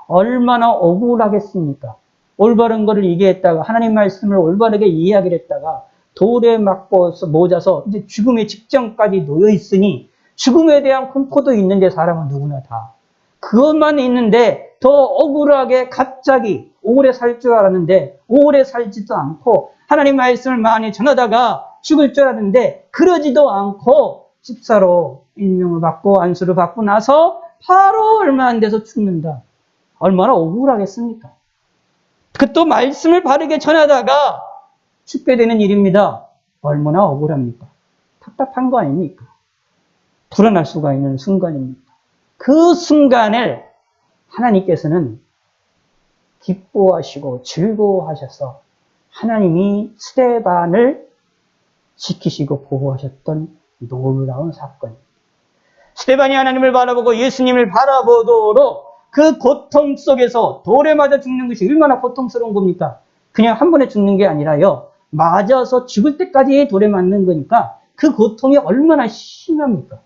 A: 얼마나 억울하겠습니까? 올바른 것을 얘기했다가 하나님 말씀을 올바르게 이야기를 했다가 돌에 맞고 모자서 이제 죽음의 직전까지 놓여 있으니 죽음에 대한 공포도 있는데 사람은 누구나 다 그것만 있는데 더 억울하게 갑자기 오래 살 줄 알았는데 오래 살지도 않고 하나님 말씀을 많이 전하다가 죽을 줄 알았는데 그러지도 않고 집사로 임명을 받고 안수를 받고 나서 바로 얼마 안 돼서 죽는다. 얼마나 억울하겠습니까? 그 또 말씀을 바르게 전하다가 죽게 되는 일입니다. 얼마나 억울합니까? 답답한 거 아닙니까? 불안할 수가 있는 순간입니다. 그 순간을 하나님께서는 기뻐하시고 즐거워하셔서 하나님이 스데반을 지키시고 보호하셨던 놀라운 사건입니다. 스데반이 하나님을 바라보고 예수님을 바라보도록 그 고통 속에서 돌에 맞아 죽는 것이 얼마나 고통스러운 겁니까? 그냥 한 번에 죽는 게 아니라요. 맞아서 죽을 때까지 돌에 맞는 거니까 그 고통이 얼마나 심합니까?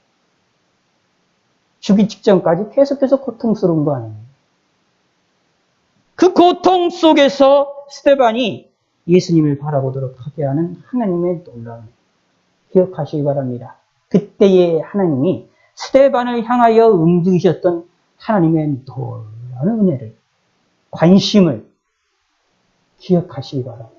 A: 죽기 직전까지 계속해서 고통스러운 거 아니에요. 그 고통 속에서 스데반이 예수님을 바라보도록 하게 하는 하나님의 놀라움 기억하시기 바랍니다. 그때의 하나님이 스데반을 향하여 움직이셨던 하나님의 놀라운 은혜를, 관심을 기억하시기 바랍니다.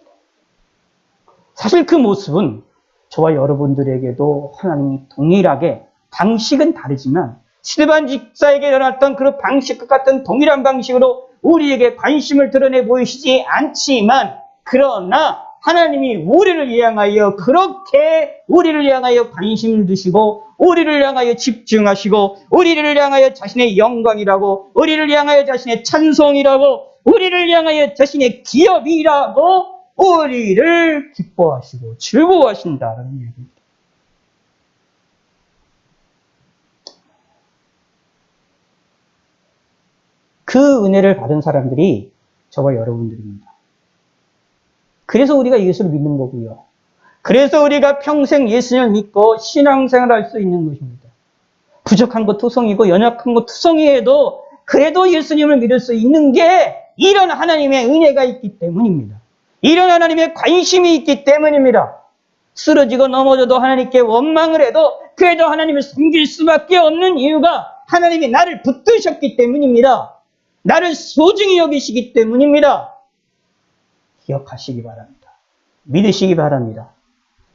A: 사실 그 모습은 저와 여러분들에게도 하나님이 동일하게 방식은 다르지만 스데반 집사에게 일어났던 그 방식과 같은 동일한 방식으로 우리에게 관심을 드러내 보이시지 않지만 그러나 하나님이 우리를 향하여 그렇게 우리를 향하여 관심을 두시고 우리를 향하여 집중하시고 우리를 향하여 자신의 영광이라고 우리를 향하여 자신의 찬송이라고 우리를 향하여 자신의 기업이라고 우리를 기뻐하시고 즐거워하신다는 얘기입니다. 그 은혜를 받은 사람들이 저와 여러분들입니다. 그래서 우리가 예수를 믿는 거고요. 그래서 우리가 평생 예수님을 믿고 신앙생활을 할 수 있는 것입니다. 부족한 것 투성이고 연약한 것 투성이에도 그래도 예수님을 믿을 수 있는 게 이런 하나님의 은혜가 있기 때문입니다. 이런 하나님의 관심이 있기 때문입니다. 쓰러지고 넘어져도 하나님께 원망을 해도 그래도 하나님을 섬길 수밖에 없는 이유가 하나님이 나를 붙드셨기 때문입니다. 나를 소중히 여기시기 때문입니다. 기억하시기 바랍니다. 믿으시기 바랍니다.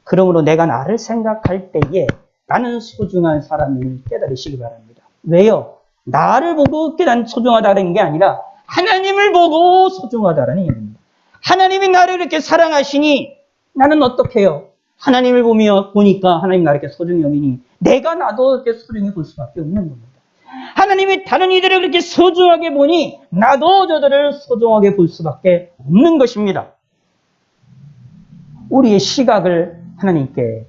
A: 그러므로 내가 나를 생각할 때에 나는 소중한 사람임을 깨달으시기 바랍니다. 왜요? 나를 보고 난 소중하다는 게 아니라 하나님을 보고 소중하다는 얘기입니다. 하나님이 나를 이렇게 사랑하시니 나는 어떻게 해요? 하나님을 보니까 하나님 나를 이렇게 소중히 여기니 내가 나도 이렇게 소중히 볼 수밖에 없는 겁니다. 하나님이 다른 이들을 그렇게 소중하게 보니 나도 저들을 소중하게 볼 수밖에 없는 것입니다. 우리의 시각을 하나님께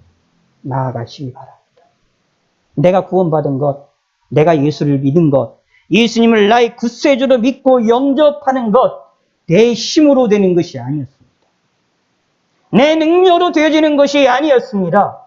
A: 나아가시기 바랍니다. 내가 구원받은 것, 내가 예수를 믿은 것, 예수님을 나의 구세주로 믿고 영접하는 것, 내 힘으로 되는 것이 아니었습니다. 내 능력으로 되어지는 것이 아니었습니다.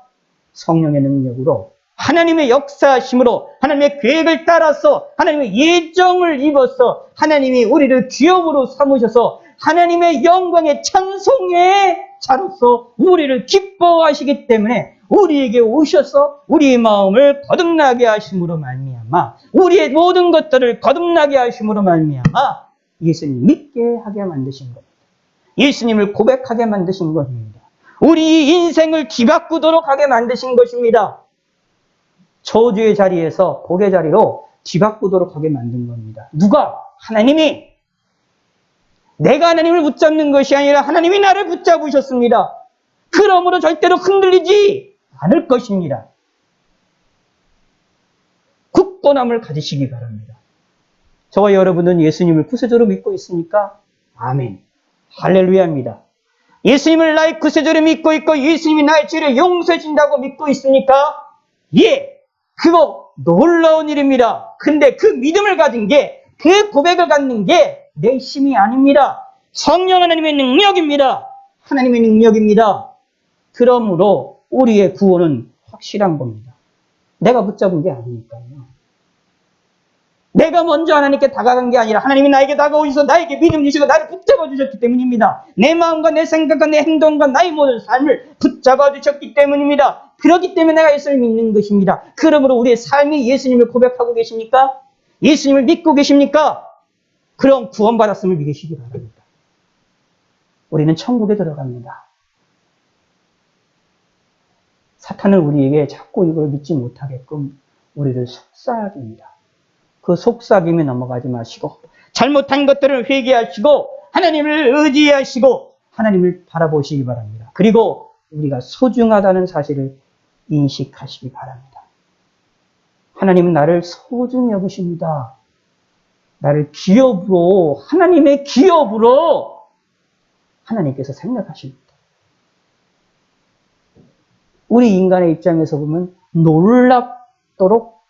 A: 성령의 능력으로 하나님의 역사심으로 하나님의 계획을 따라서 하나님의 예정을 입어서 하나님이 우리를 기업으로 삼으셔서 하나님의 영광의 찬송의 자로서 우리를 기뻐하시기 때문에 우리에게 오셔서 우리의 마음을 거듭나게 하심으로 말미암아 우리의 모든 것들을 거듭나게 하심으로 말미암아 예수님 믿게 하게 만드신 겁니다. 예수님을 고백하게 만드신 것입니다. 우리 인생을 뒤바꾸도록 하게 만드신 것입니다. 저주의 자리에서 복의 자리로 뒤바꾸도록 하게 만든 겁니다. 누가? 하나님이. 내가 하나님을 붙잡는 것이 아니라 하나님이 나를 붙잡으셨습니다. 그러므로 절대로 흔들리지 않을 것입니다. 굳건함을 가지시기 바랍니다. 저와 여러분은 예수님을 구세주로 믿고 있습니까? 아멘. 할렐루야입니다. 예수님을 나의 구세주로 믿고 있고 예수님이 나의 죄를 용서해 준다고 믿고 있습니까? 예. 그거 놀라운 일입니다. 근데 그 믿음을 가진 게, 그 고백을 갖는 게 내 힘이 아닙니다. 성령 하나님의 능력입니다. 하나님의 능력입니다. 그러므로 우리의 구원은 확실한 겁니다. 내가 붙잡은 게 아니니까요. 내가 먼저 하나님께 다가간 게 아니라 하나님이 나에게 다가오셔서 나에게 믿음 주시고 나를 붙잡아 주셨기 때문입니다. 내 마음과 내 생각과 내 행동과 나의 모든 삶을 붙잡아 주셨기 때문입니다. 그렇기 때문에 내가 예수를 믿는 것입니다. 그러므로 우리의 삶이 예수님을 고백하고 계십니까? 예수님을 믿고 계십니까? 그럼 구원받았음을 믿으시기 바랍니다. 우리는 천국에 들어갑니다. 사탄은 우리에게 자꾸 이걸 믿지 못하게끔 우리를 속삭입니다. 그 속삭임에 넘어가지 마시고 잘못한 것들을 회개하시고 하나님을 의지하시고 하나님을 바라보시기 바랍니다. 그리고 우리가 소중하다는 사실을 인식하시기 바랍니다. 하나님은 나를 소중히 여기십니다. 나를 기업으로, 하나님의 기업으로 하나님께서 생각하십니다. 우리 인간의 입장에서 보면 놀랍도록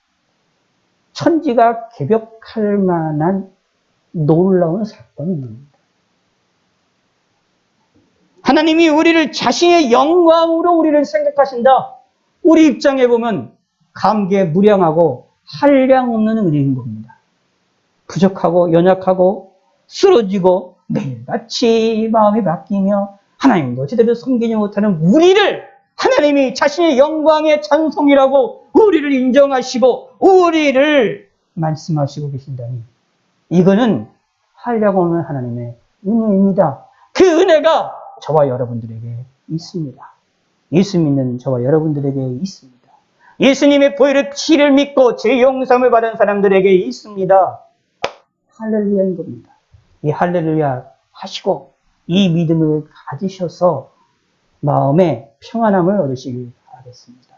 A: 천지가 개벽할 만한 놀라운 사건입니다. 하나님이 우리를 자신의 영광으로 우리를 생각하신다. 우리 입장에 보면 감개무량하고 한량 없는 은혜인 겁니다. 부족하고 연약하고 쓰러지고 매일같이 마음이 바뀌며 하나님도 제대로 섬기지 못하는 우리를 하나님이 자신의 영광의 찬송이라고 우리를 인정하시고 우리를 말씀하시고 계신다니 이거는 한량 없는 하나님의 은혜입니다. 그 은혜가 저와 여러분들에게 있습니다. 예수 믿는 저와 여러분들에게 있습니다. 예수님의 보혈의 피를 믿고 죄 용서함을 받은 사람들에게 있습니다. 할렐루야인 겁니다. 이 할렐루야 하시고 이 믿음을 가지셔서 마음에 평안함을 얻으시길 바라겠습니다.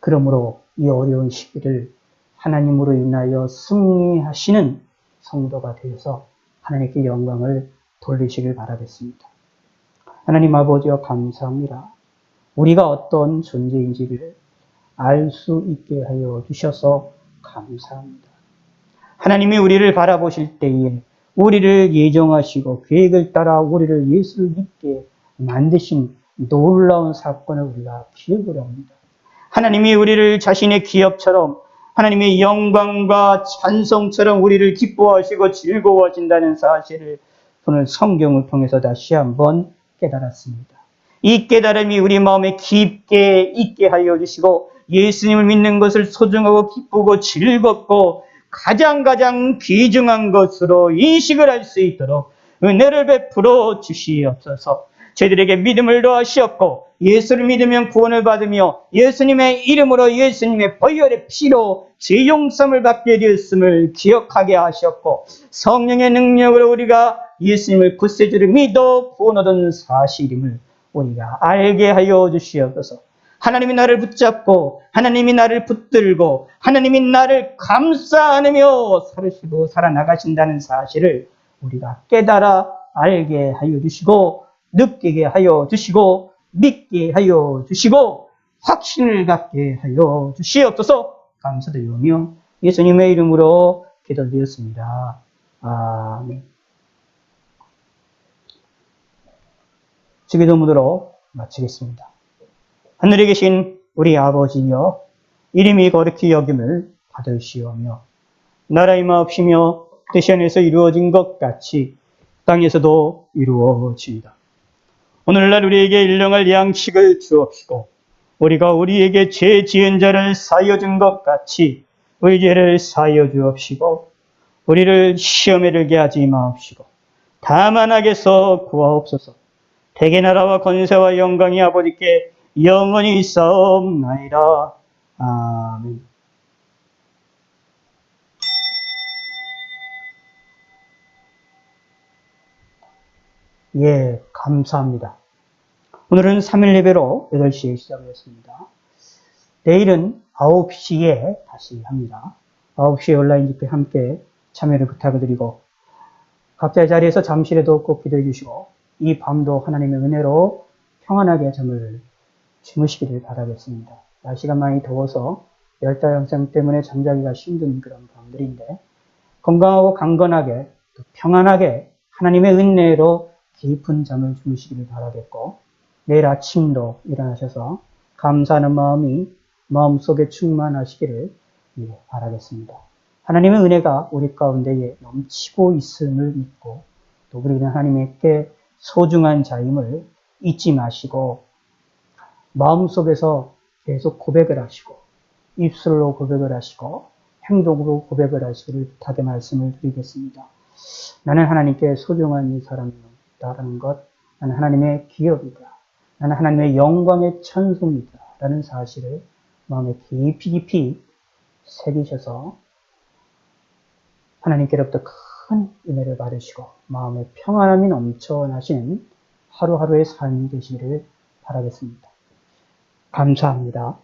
A: 그러므로 이 어려운 시기를 하나님으로 인하여 승리하시는 성도가 되어서 하나님께 영광을 돌리시길 바라겠습니다. 하나님 아버지여 감사합니다. 우리가 어떤 존재인지를 알 수 있게 하여 주셔서 감사합니다. 하나님이 우리를 바라보실 때에 우리를 예정하시고 계획을 따라 우리를 예수를 믿게 만드신 놀라운 사건을 우리가 기억을 합니다. 하나님이 우리를 자신의 기업처럼 하나님의 영광과 찬송처럼 우리를 기뻐하시고 즐거워하신다는 사실을 오늘 성경을 통해서 다시 한번 깨달았습니다. 이 깨달음이 우리 마음에 깊게 있게 하여 주시고 예수님을 믿는 것을 소중하고 기쁘고 즐겁고 가장 귀중한 것으로 인식을 할 수 있도록 은혜를 베풀어 주시옵소서. 저희들에게 믿음을 더하시옵고 예수를 믿으면 구원을 받으며 예수님의 이름으로 예수님의 보혈의 피로 죄 용서를 받게 되었음을 기억하게 하셨고 성령의 능력으로 우리가 예수님을 구세주를 믿어 구원 얻은 사실임을 우리가 알게 하여 주시옵소서. 하나님이 나를 붙잡고 하나님이 나를 붙들고 하나님이 나를 감싸 안으며 살으시고 살아나가신다는 사실을 우리가 깨달아 알게 하여 주시고 느끼게 하여 주시고 믿게 하여 주시고 확신을 갖게 하여 주시옵소서. 감사드리며 예수님의 이름으로 기도드렸습니다. 아멘. 주기도문으로 마치겠습니다. 하늘에 계신 우리 아버지여 이름이 거룩히 여김을 받으시오며 나라의 마옵시며 뜻이 하늘에서 이루어진 것 같이 땅에서도 이루어지이다. 오늘날 우리에게 일용할 양식을 주옵시고 우리가 우리에게 죄 지은 자를 사하여 준 것 같이 우리 죄를 사하여 주옵시고 우리를 시험에 들게 하지 마옵시고 다만 악에서 구하옵소서. 대개 나라와 권세와 영광이 아버지께 영원히 있사옵나이다. 아멘. 예, 감사합니다. 오늘은 3일 예배로 8시에 시작했습니다. 내일은 9시에 다시 합니다. 9시에 온라인 집회 함께 참여를 부탁을 드리고 각자의 자리에서 잠시라도 꼭 기도해 주시고 이 밤도 하나님의 은혜로 평안하게 잠을 주무시기를 바라겠습니다. 날씨가 많이 더워서 열대 현상 때문에 잠자기가 힘든 그런 밤들인데 건강하고 강건하게 또 평안하게 하나님의 은혜로 깊은 잠을 주무시기를 바라겠고 내일 아침도 일어나셔서 감사하는 마음이 마음속에 충만하시기를 바라겠습니다. 하나님의 은혜가 우리 가운데에 넘치고 있음을 믿고 또 우리는 하나님께 소중한 자임을 잊지 마시고 마음속에서 계속 고백을 하시고 입술로 고백을 하시고 행동으로 고백을 하시기를 부탁의 말씀을 드리겠습니다. 나는 하나님께 소중한 이 사람이다라는 것, 나는 하나님의 기업이다. 나는 하나님의 영광의 천소입니다. 라는 사실을 마음에 깊이 깊이 새기셔서 하나님께로부터 큰 은혜를 받으시고 마음의 평안함이 넘쳐나시는 하루하루의 삶이 되시기를 바라겠습니다. 감사합니다.